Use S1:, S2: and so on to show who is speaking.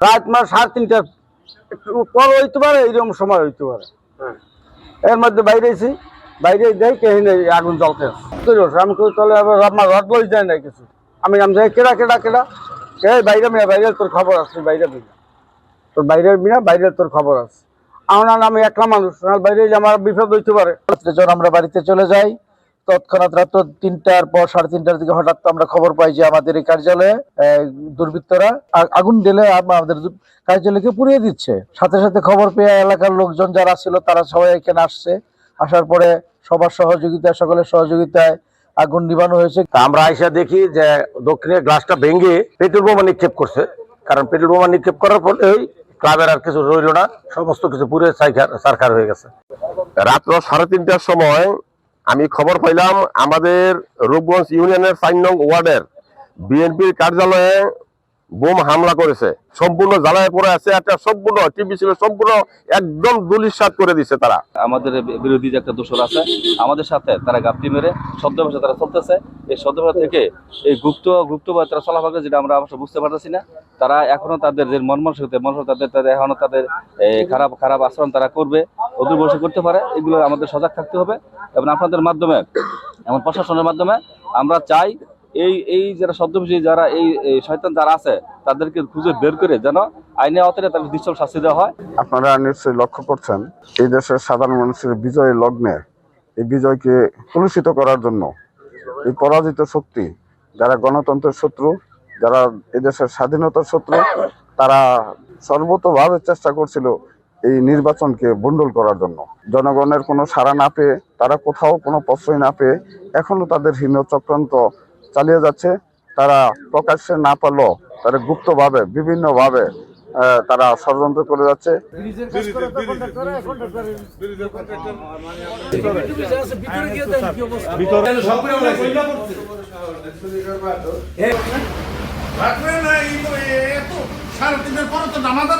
S1: রাত 3:30 পর হইতে পারে, এরকম সময় হইতে পারে। এর মধ্যে বাইরে দেয় কেহিনে আগুন জ্বলতে আমি কই তাহলে আমার রড লই যায় না কিছু। আমি নাম যাই কেডা কেডা কেডা এই বাইরে তোর খবর আছে, বাইরে তোর খবর আছে। আমি একলা মানুষ, বাইরে আমার বিপদ হইতে পারে।
S2: যখন আমরা বাড়িতে চলে যাই তৎক্ষণাৎ রাত 3টার পর 3:30টার দিকে হঠাৎ আমরা খবর পাই যে আমাদের এই কার্যালয়ে দুর্বৃত্তরা আগুন ঢেলে আমাদের কার্যালয়কে পুড়িয়ে দিচ্ছে। সাথে সাথে খবর পেয়ে এলাকার লোকজন যারা ছিল তারা সবাই এখানে আসছে। আসার পরে সবার সহযোগিতায়, সকলের সহযোগিতায় আগুন নিভানো হয়েছে।
S3: আমরা আইসা দেখি যে দক্ষিণে গ্লাসটা ভেঙে পেট্রোল বোমা নিক্ষেপ করছে। কারণ পেট্রোল বোমা নিক্ষেপ করার ফলে ক্লাবের আর কিছু রইল না, সমস্ত কিছু পুরে ছারখার হয়ে গেছে।
S4: রাত্র 3:30টার সময় আমি খবর পাইলাম আমাদের রূপগঞ্জ ইউনিয়নের 4 নং ওয়ার্ডের বিএনপির কার্যালয়ে বোম হামলা করেছে। সম্পূর্ণ জ্বালায় পড়ে আছে, একটা সম্পূর্ণ টিভি ছিল সম্পূর্ণ একদম ধূলিসাৎ করে দিচ্ছে তারা।
S5: আমাদের বিরোধী যে একটা দোষর আছে আমাদের সাথে তারা গাপ্তি মেরে ছদ্মবেশে তারা চলতেছে। এই ছদ্মবেশ থেকে এই গুপ্তভাবে তারা চলাফল করে, যেটা আমরা অবশ্য বুঝতে পারতেছি না। তারা এখনো তাদের যে তাদের এখনো তাদের খারাপ আচরণ তারা করবে, অদূর বসে করতে পারে। এগুলো আমাদের সজাগ থাকতে হবে এবং আপনাদের মাধ্যমে এমন প্রশাসনের মাধ্যমে আমরা চাই এই যারা ছদ্মবেশী যারা এই শয়তান যারা আছে তাদেরকে খুঁজে বের করে যেন আইনের আওতায় তাদের দৃশ্য শাস্তি দেওয়া হয়।
S6: আপনারা নিশ্চয়ই লক্ষ্য করছেন এই দেশের সাধারণ মানুষের বিজয় লগ্নে এই বিজয়কে কলুষিত করার জন্য এই পরাজিত শক্তি যারা গণতন্ত্রের শত্রু, যারা এদেশের স্বাধীনতার শত্রু, তারা সর্বতভাবে চেষ্টা করছিল এই নির্বাচনকে ভণ্ডুল করার জন্য। জনগণের কোনো সাড়া না পেয়ে, তারা কোথাও কোনো প্রশ্রয় না পেয়ে এখনো তাদের হীন চক্রান্ত চালিয়ে যাচ্ছে। তারা প্রকাশ্যে না পারলেও তারা গুপ্তভাবে বিভিন্নভাবে তারা ষড়যন্ত্র করে যাচ্ছে।
S7: সাড়ে 3টার পরে তো আমাদের